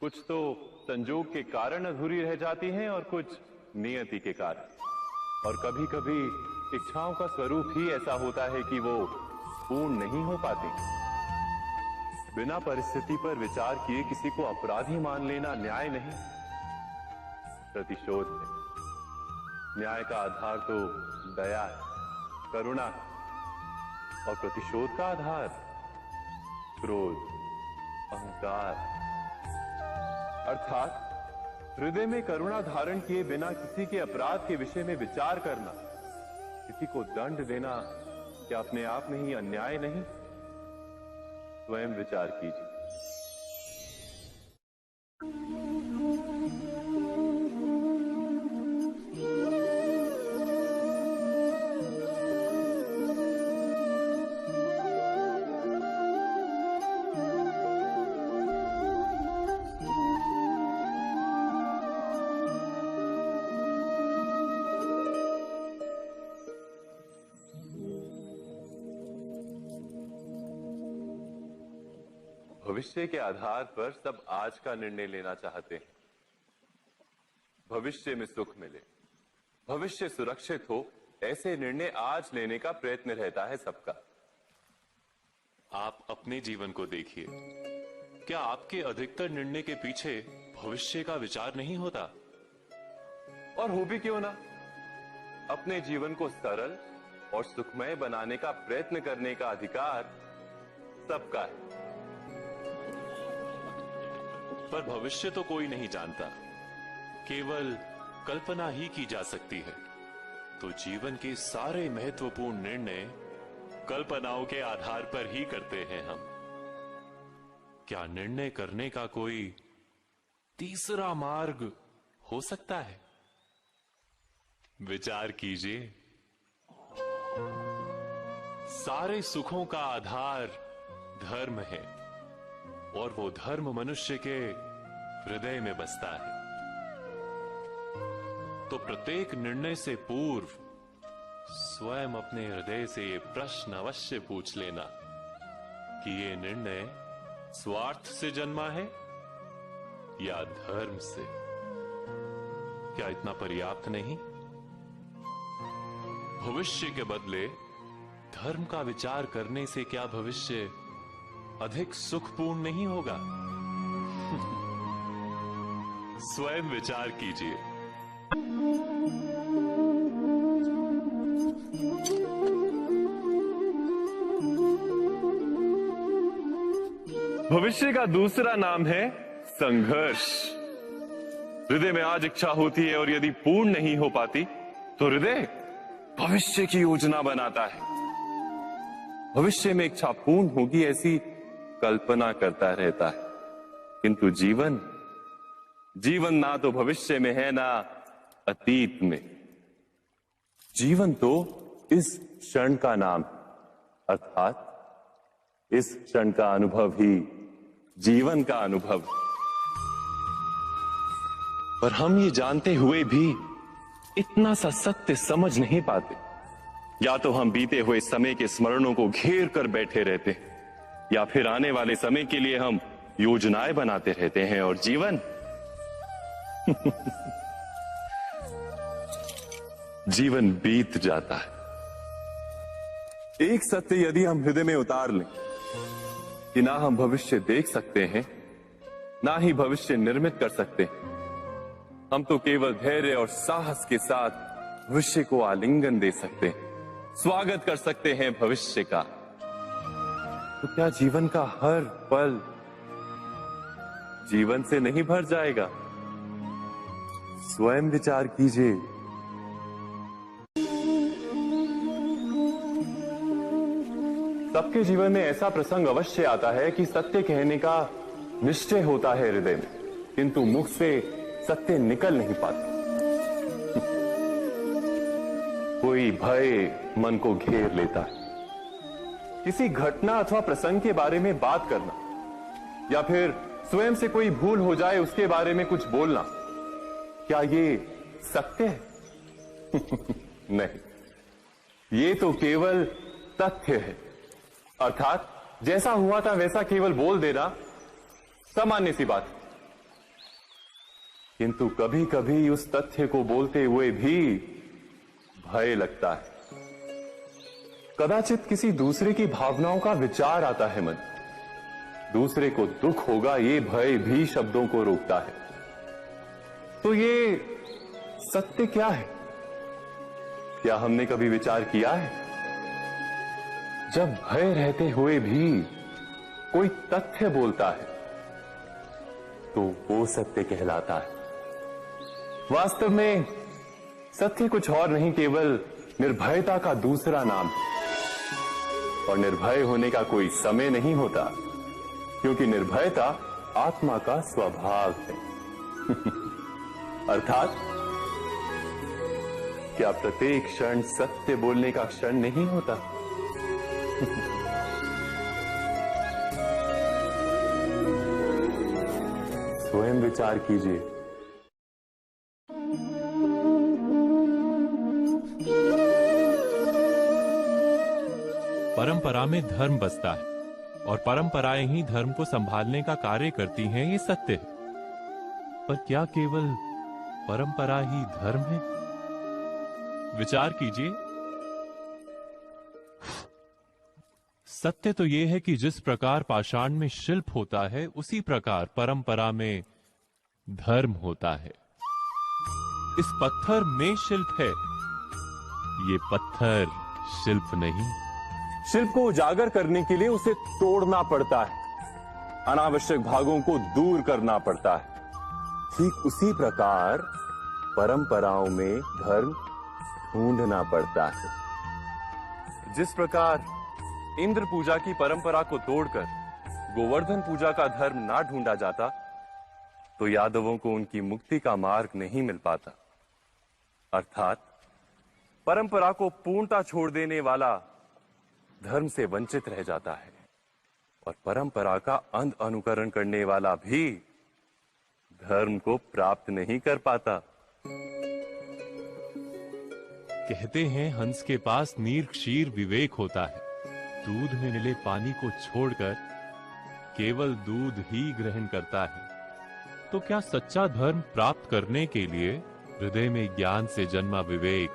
कुछ तो संजोग के कारण अधूरी रह जाती हैं और कुछ नियति के कारण। और कभी कभी इच्छाओं का स्वरूप ही ऐसा होता है कि वो पूर्ण नहीं हो पाती। बिना परिस्थिति पर विचार किए किसी को अपराधी मान लेना न्याय नहीं, प्रतिशोध है। न्याय का आधार तो दया है, करुणा है, और प्रतिशोध का आधार क्रोध, अहंकार। अर्थात हृदय में करुणा धारण किए बिना किसी के अपराध के विषय में विचार करना, किसी को दंड देना, क्या अपने आप में ही अन्याय नहीं? स्वयं विचार कीजिए। भविष्य के आधार पर सब आज का निर्णय लेना चाहते हैं। भविष्य में सुख मिले, भविष्य सुरक्षित हो, ऐसे निर्णय आज लेने का प्रयत्न रहता है सबका। आप अपने जीवन को देखिए, क्या आपके अधिकतर निर्णय के पीछे भविष्य का विचार नहीं होता? और हो भी क्यों ना, अपने जीवन को सरल और सुखमय बनाने का प्रयत्न करने का अधिकार सबका है। पर भविष्य तो कोई नहीं जानता, केवल कल्पना ही की जा सकती है। तो जीवन के सारे महत्वपूर्ण निर्णय कल्पनाओं के आधार पर ही करते हैं हम। क्या निर्णय करने का कोई तीसरा मार्ग हो सकता है? विचार कीजिए। सारे सुखों का आधार धर्म है और वो धर्म मनुष्य के हृदय में बसता है। तो प्रत्येक निर्णय से पूर्व स्वयं अपने हृदय से ये प्रश्न अवश्य पूछ लेना कि ये निर्णय स्वार्थ से जन्मा है या धर्म से। क्या इतना पर्याप्त नहीं? भविष्य के बदले धर्म का विचार करने से क्या भविष्य अधिक सुखपूर्ण नहीं होगा? स्वयं विचार कीजिए। भविष्य का दूसरा नाम है संघर्ष। हृदय में आज इच्छा होती है और यदि पूर्ण नहीं हो पाती तो हृदय भविष्य की योजना बनाता है। भविष्य में इच्छा पूर्ण होगी ऐसी कल्पना करता रहता है, किंतु जीवन ना तो भविष्य में है ना अतीत में। जीवन तो इस क्षण का नाम है, अर्थात इस क्षण का अनुभव ही जीवन का अनुभव है। पर हम ये जानते हुए भी इतना सा सत्य समझ नहीं पाते। या तो हम बीते हुए समय के स्मरणों को घेर कर बैठे रहते हैं, या फिर आने वाले समय के लिए हम योजनाएं बनाते रहते हैं और जीवन जीवन बीत जाता है। एक सत्य यदि हम हृदय में उतार लें कि ना हम भविष्य देख सकते हैं, ना ही भविष्य निर्मित कर सकते हैं, हम तो केवल धैर्य और साहस के साथ भविष्य को आलिंगन दे सकते हैं, स्वागत कर सकते हैं भविष्य का। तो क्या जीवन का हर पल जीवन से नहीं भर जाएगा? स्वयं विचार कीजिए। सबके जीवन में ऐसा प्रसंग अवश्य आता है कि सत्य कहने का निश्चय होता है हृदय में, किंतु मुख से सत्य निकल नहीं पाता। कोई भय मन को घेर लेता है। किसी घटना अथवा प्रसंग के बारे में बात करना, या फिर स्वयं से कोई भूल हो जाए उसके बारे में कुछ बोलना, क्या ये सत्य है? नहीं, ये तो केवल तथ्य है। अर्थात जैसा हुआ था वैसा केवल बोल देना सामान्य सी बात। किंतु कभी कभी उस तथ्य को बोलते हुए भी भय लगता है। कदाचित किसी दूसरे की भावनाओं का विचार आता है मन, दूसरे को दुख होगा ये भय भी शब्दों को रोकता है। तो ये सत्य क्या है? क्या हमने कभी विचार किया है? जब भय रहते हुए भी कोई तथ्य बोलता है तो वो सत्य कहलाता है। वास्तव में सत्य कुछ और नहीं, केवल निर्भयता का दूसरा नाम है। और निर्भय होने का कोई समय नहीं होता, क्योंकि निर्भयता आत्मा का स्वभाव है। अर्थात क्या प्रत्येक क्षण सत्य बोलने का क्षण नहीं होता? स्वयं विचार कीजिए। परंपरा में धर्म बसता है और परंपराएं ही धर्म को संभालने का कार्य करती हैं, ये सत्य है। पर क्या केवल परंपरा ही धर्म है? विचार कीजिए। सत्य तो यह है कि जिस प्रकार पाषाण में शिल्प होता है, उसी प्रकार परंपरा में धर्म होता है। इस पत्थर में शिल्प है, ये पत्थर शिल्प नहीं। शिल्प को उजागर करने के लिए उसे तोड़ना पड़ता है, अनावश्यक भागों को दूर करना पड़ता है। ठीक उसी प्रकार परंपराओं में धर्म ढूंढना पड़ता है। जिस प्रकार इंद्र पूजा की परंपरा को तोड़कर गोवर्धन पूजा का धर्म ना ढूंढा जाता, तो यादवों को उनकी मुक्ति का मार्ग नहीं मिल पाता। अर्थात परंपरा को पूर्णता छोड़ देने वाला धर्म से वंचित रह जाता है, और परंपरा का अंध अनुकरण करने वाला भी धर्म को प्राप्त नहीं कर पाता। कहते हैं हंस के पास नीर क्षीर विवेक होता है। दूध में मिले पानी को छोड़कर केवल दूध ही ग्रहण करता है। तो क्या सच्चा धर्म प्राप्त करने के लिए हृदय में ज्ञान से जन्मा विवेक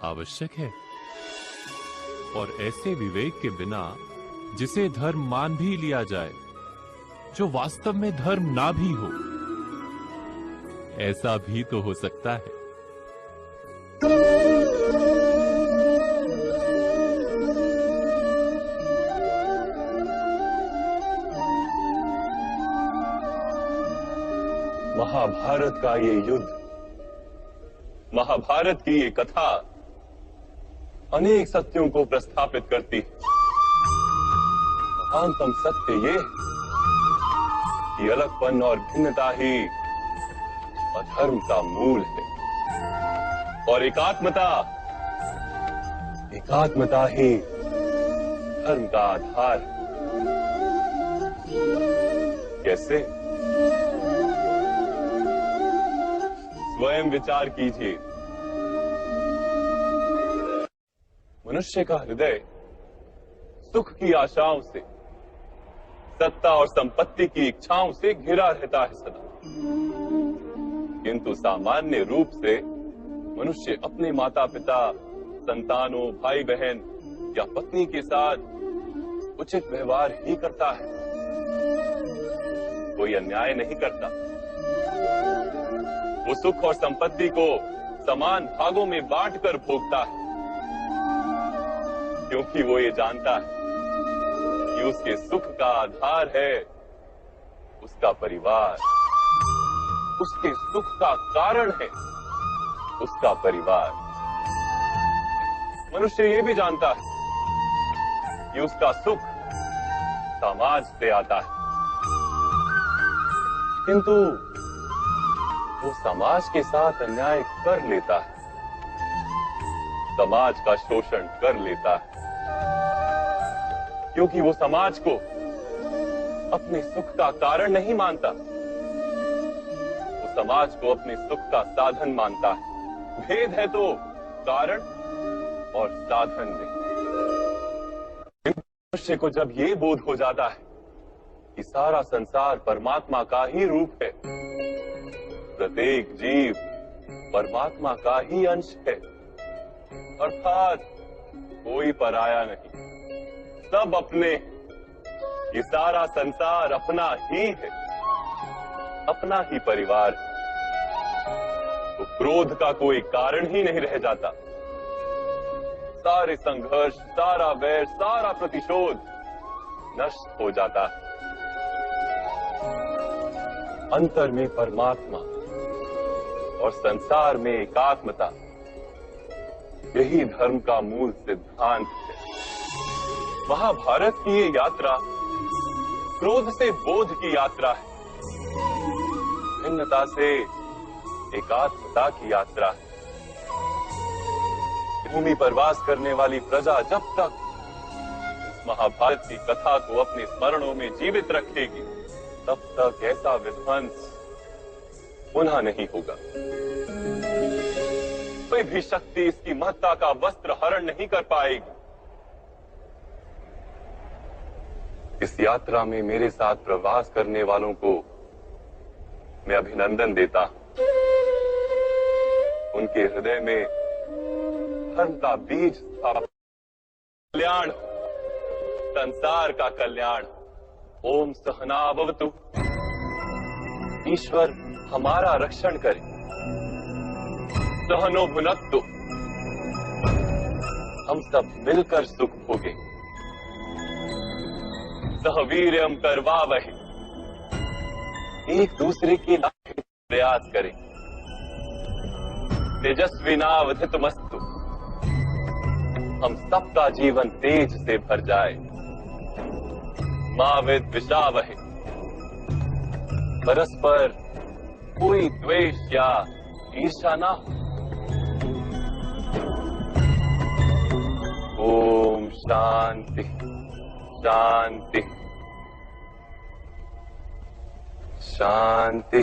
आवश्यक है? और ऐसे विवेक के बिना जिसे धर्म मान भी लिया जाए, जो वास्तव में धर्म ना भी हो, ऐसा भी तो हो सकता है। महाभारत का ये युद्ध, महाभारत की ये कथा अनेक सत्यों को प्रस्थापित करती है। महानतम सत्य ये कि अलगपन और भिन्नता ही अधर्म का मूल है और एकात्मता ही धर्म का आधार है। कैसे? स्वयं विचार कीजिए। मनुष्य का हृदय सुख की आशाओं से, सत्ता और संपत्ति की इच्छाओं से घिरा रहता है सदा। किंतु सामान्य रूप से मनुष्य अपने माता पिता, संतानों, भाई बहन या पत्नी के साथ उचित व्यवहार ही करता है, कोई अन्याय नहीं करता। वो सुख और संपत्ति को समान भागों में बांटकर भोगता है, क्योंकि वो ये जानता है कि उसके सुख का आधार है उसका परिवार, उसके सुख का कारण है उसका परिवार। मनुष्य ये भी जानता है कि उसका सुख समाज से आता है, किंतु वो समाज के साथ अन्याय कर लेता है, समाज का शोषण कर लेता है, क्योंकि वो समाज को अपने सुख का कारण नहीं मानता, वो समाज को अपने सुख का साधन मानता है। भेद है तो कारण और साधन में। मनुष्य को जब ये बोध हो जाता है कि सारा संसार परमात्मा का ही रूप है, प्रत्येक जीव परमात्मा का ही अंश है, अर्थात कोई पराया नहीं, सब अपने, ये सारा संसार अपना ही है, अपना ही परिवार है, तो क्रोध का कोई कारण ही नहीं रह जाता। सारे संघर्ष, सारा वैर, सारा प्रतिशोध नष्ट हो जाता है। अंतर में परमात्मा और संसार में एकात्मता, यही धर्म का मूल सिद्धांत है। महाभारत की ये यात्रा क्रोध से बोध की यात्रा है, भिन्नता से एकात्मता की यात्रा है। भूमि पर वास करने वाली प्रजा जब तक इस महाभारत की कथा को अपने स्मरणों में जीवित रखेगी, तब तक ऐसा विध्वंस पुनः नहीं होगा। कोई भी शक्ति इसकी महत्ता का वस्त्र हरण नहीं कर पाएगी। इस यात्रा में मेरे साथ प्रवास करने वालों को मैं अभिनंदन देता हूं। उनके हृदय में धर्म का बीज स्थापित, कल्याण, संसार का कल्याण। ओम सहना भवतु। ईश्वर हमारा रक्षण करे। सहनो भुनक्तु। हम सब मिलकर सुख भोगे। सहवीर्यम करवावहे। एक दूसरे के लिए प्रयास करें। तेजस्विनावधितमस्तु। हम सबका जीवन तेज से भर जाए। मां विद्विषावहे। परस्पर कोई द्वेष या ईर्ष्या ना हो। ओम शांति शांति शांति।